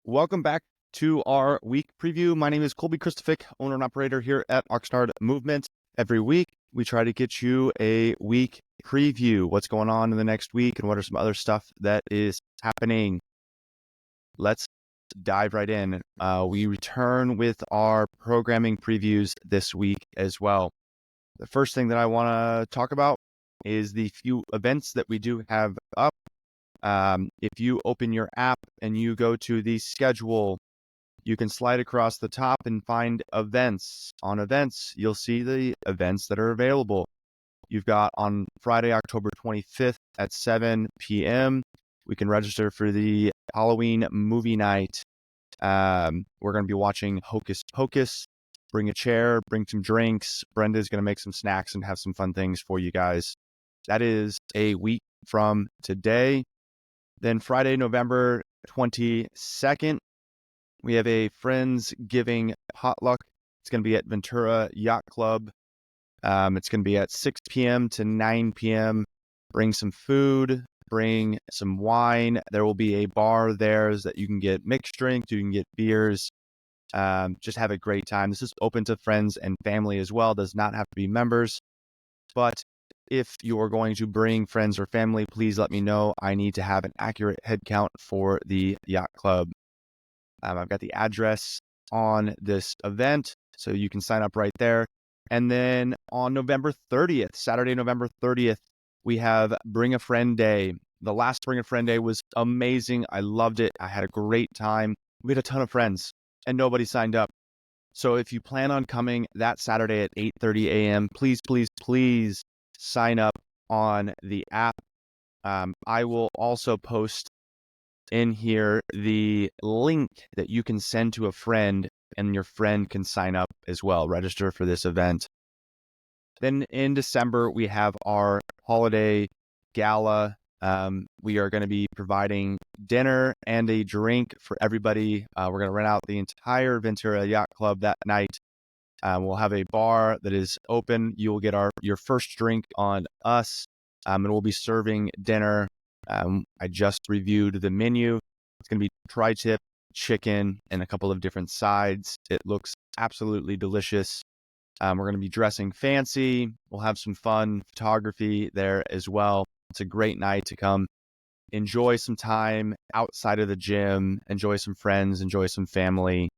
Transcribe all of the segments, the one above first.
Welcome back to our week preview. My name is Kolby, owner and operator here at Oxnard Movement. Every week, we try to get you a week preview, what's going on in the next week and what are some other stuff that is happening. Let's dive right in. We return with our programming previews this week as well. The first thing that I want to talk about is the few events that we do have up. If you open your app and you go to the schedule, you can slide across the top and find events. On events, you'll see the events that are available. You've got on Friday, October 25th at 7 p.m. We can register for the Halloween movie night. We're going to be watching Hocus Pocus. Bring a chair, bring some drinks. Brenda is going to make some snacks and have some fun things for you guys. That is a week from today. Then Friday, November 22nd, we have a Friendsgiving Potluck. It's going to be at Ventura Yacht Club. It's going to be at 6 p.m. to 9 p.m. Bring some food, bring some wine. There will be a bar there that you can get mixed drinks, you can get beers. Just have a great time. This is open to friends and family as well. Does not have to be members. But if you are going to bring friends or family, please let me know. I need to have an accurate head count for the yacht club. I've got the address on this event, so you can sign up right there. And then on November 30th, Saturday, November 30th, we have Bring a Friend Day. The last Bring a Friend Day was amazing. I loved it. I had a great time. We had a ton of friends and nobody signed up. So if you plan on coming that Saturday at 8:30 a.m., please sign up on the app. I will also post in here the link that you can send to a friend and your friend can sign up as well, register for this event. Then in December, we have our holiday gala. We are going to be providing dinner and a drink for everybody. We're going to rent out the entire Ventura Yacht Club that night. We'll have a bar that is open. You will get your first drink on us, and we'll be serving dinner. I just reviewed the menu. It's going to be tri-tip, chicken, and a couple of different sides. It looks absolutely delicious. We're going to be dressing fancy. We'll have some fun photography there as well. It's a great night to come enjoy some time outside of the gym, enjoy some friends, enjoy some family.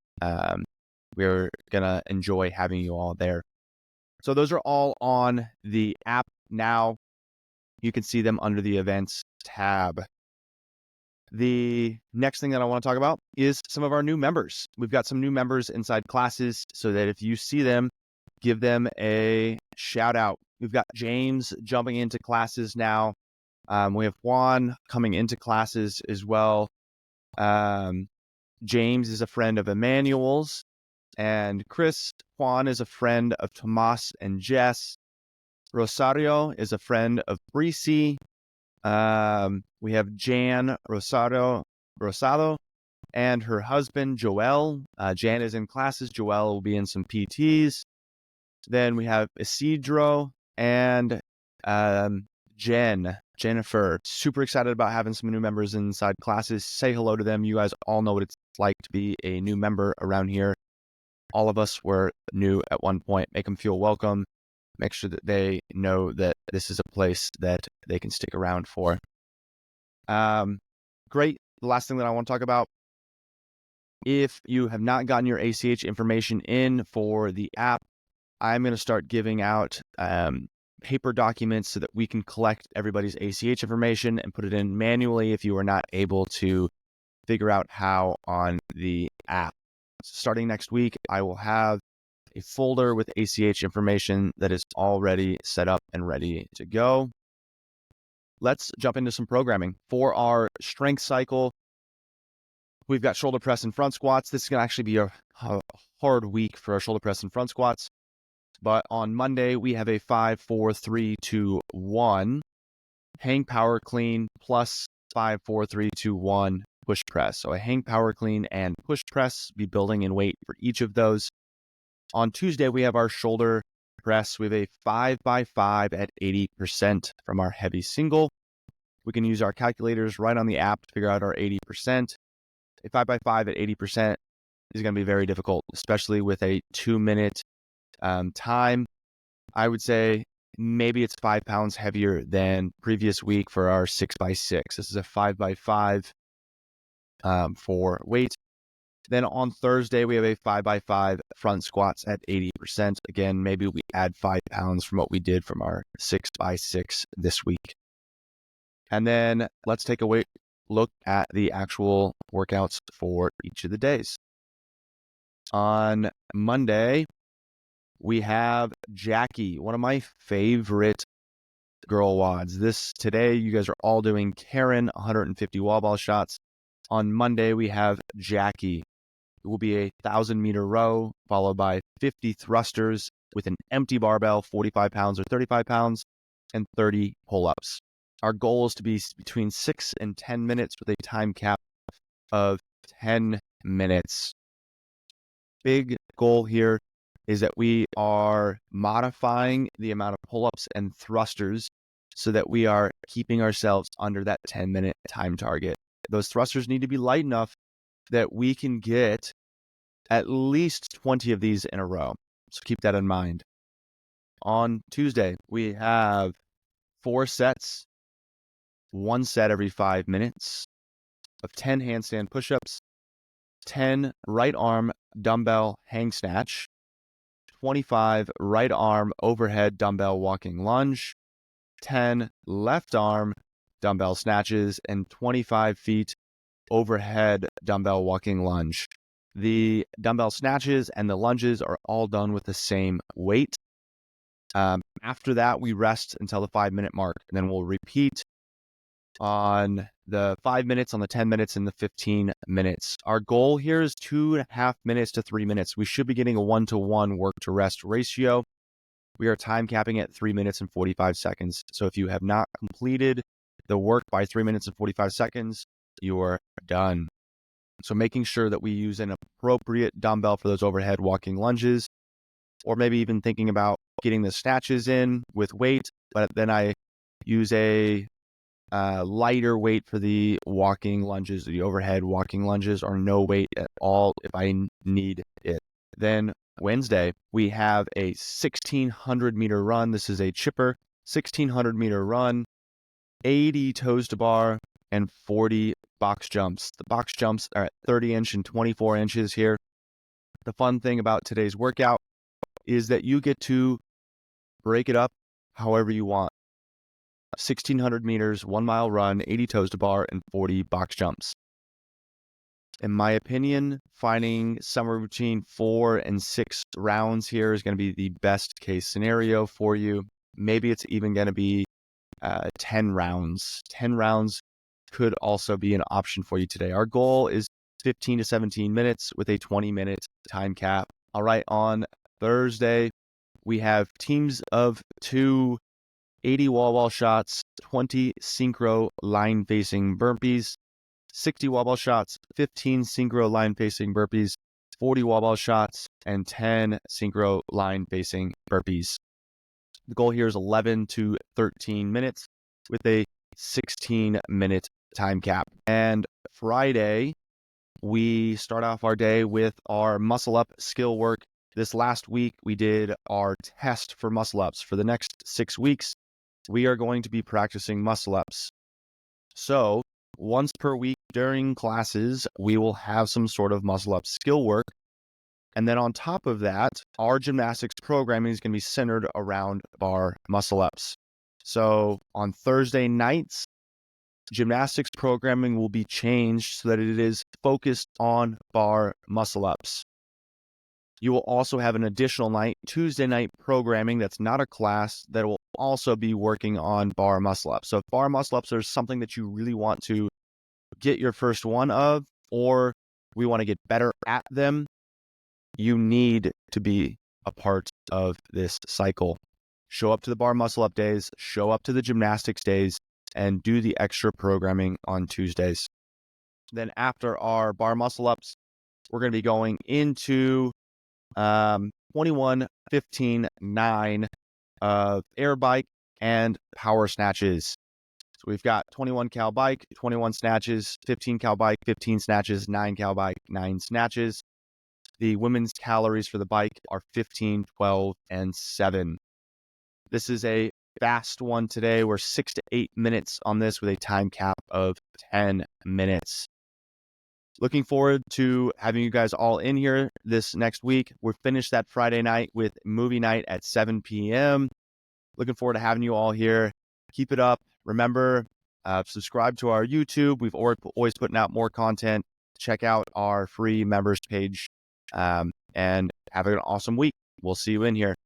We're going to enjoy having you all there. So those are all on the app now. You can see them under the events tab. The next thing that I want to talk about is some of our new members. We've got some new members inside classes so that if you see them, give them a shout out. We've got James jumping into classes now. We have Juan coming into classes as well. James is a friend of Emmanuel's. And Chris Juan is a friend of Tomas and Jess. Rosario is a friend of Brisi. We have Jan Rosado and her husband, Joel. Jan is in classes. Joel will be in some PTs. Then we have Isidro and Jennifer. Super excited about having some new members inside classes. Say hello to them. You guys all know what it's like to be a new member around here. All of us were new at one point. Make them feel welcome. Make sure that they know that this is a place that they can stick around for. Great. The last thing that I want to talk about, if you have not gotten your ACH information in for the app, I'm going to start giving out paper documents so that we can collect everybody's ACH information and put it in manually if you are not able to figure out how on the app. Starting next week, I will have a folder with ACH information that is already set up and ready to go. Let's jump into some programming. For our strength cycle, we've got shoulder press and front squats. This is going to actually be a hard week for our shoulder press and front squats. But on Monday, we have a 5, 4, 3, 2, 1 hang power clean plus 5, 4, 3, 2, 1 push press. So a hang power clean and push press, be building in weight for each of those. On Tuesday, we have our shoulder press. We have a 5x5 at 80% from our heavy single. We can use our calculators right on the app to figure out our 80%. A 5x5 at 80% is going to be very difficult, especially with a 2-minute time. I would say maybe it's 5 pounds heavier than previous week for our 6x6. This is a 5x5 for weight. Then on Thursday, we have a 5x5 front squats at 80%. Again, maybe we add 5 pounds from what we did from our 6x6 this week. And then let's take a look at the actual workouts for each of the days. On Monday, we have Jackie, one of my favorite girl wads. Today, you guys are all doing Karen 150 wall ball shots. On Monday, we have Jackie. It will be a 1,000-meter row, followed by 50 thrusters with an empty barbell, 45 pounds or 35 pounds, and 30 pull-ups. Our goal is to be between 6 and 10 minutes with a time cap of 10 minutes. Big goal here is that we are modifying the amount of pull-ups and thrusters so that we are keeping ourselves under that 10-minute time target. Those thrusters need to be light enough that we can get at least 20 of these in a row. So keep that in mind. On Tuesday, we have 4 sets, 1 set every 5 minutes of 10 handstand push-ups, 10 right arm dumbbell hang snatch, 25 right arm overhead dumbbell walking lunge, 10 left arm dumbbell snatches, and 25 feet overhead dumbbell walking lunge. The dumbbell snatches and the lunges are all done with the same weight. After that, we rest until the 5-minute mark, and then we'll repeat on the 5 minutes, on the 10 minutes, and the 15 minutes. Our goal here is 2.5 minutes to 3 minutes. We should be getting a 1-to-1 work to rest ratio. We are time capping at 3 minutes and 45 seconds. So if you have not completed the work by 3 minutes and 45 seconds, you're done. So making sure that we use an appropriate dumbbell for those overhead walking lunges, or maybe even thinking about getting the snatches in with weight, but then I use a lighter weight for the walking lunges, the overhead walking lunges, or no weight at all if I need it. Then Wednesday, we have a 1,600-meter run. This is a chipper, 1,600-meter run, 80 toes to bar, and 40 box jumps. The box jumps are at 30 inch and 24 inches here. The fun thing about today's workout is that you get to break it up however you want. 1,600 meters, 1 mile run, 80 toes to bar, and 40 box jumps. In my opinion, finding somewhere between 4 and 6 rounds here is going to be the best case scenario for you. Maybe it's even going to be 10 rounds. 10 rounds could also be an option for you today. Our goal is 15 to 17 minutes with a 20-minute time cap. All right, on Thursday, we have teams of 2, 80 wall-ball shots, 20 synchro line-facing burpees, 60 wall-ball shots, 15 synchro line-facing burpees, 40 wall-ball shots, and 10 synchro line-facing burpees. The goal here is 11 to 13 minutes with a 16-minute time cap. And Friday, we start off our day with our muscle up skill work. This last week, we did our test for muscle ups. For the next 6 weeks, we are going to be practicing muscle ups. So once per week during classes, we will have some sort of muscle up skill work. And then on top of that, our gymnastics programming is going to be centered around bar muscle ups. So on Thursday nights, gymnastics programming will be changed so that it is focused on bar muscle ups. You will also have an additional night, Tuesday night programming that's not a class that will also be working on bar muscle ups. So if bar muscle ups are something that you really want to get your first one of, or we want to get better at them, you need to be a part of this cycle. Show up to the bar muscle up days, show up to the gymnastics days, and do the extra programming on Tuesdays. Then after our bar muscle ups, we're going to be going into 21, 15, 9 of air bike and power snatches. So we've got 21 cal bike, 21 snatches, 15 cal bike, 15 snatches, 9 cal bike, 9 snatches. The women's calories for the bike are 15, 12, and 7. This is a fast one today. We're 6 to 8 minutes on this with a time cap of 10 minutes. Looking forward to having you guys all in here this next week. We're finished that Friday night with movie night at 7 p.m. Looking forward to having you all here. Keep it up. Remember, subscribe to our YouTube. We've always putting out more content. Check out our free members page, and have an awesome week. We'll see you in here.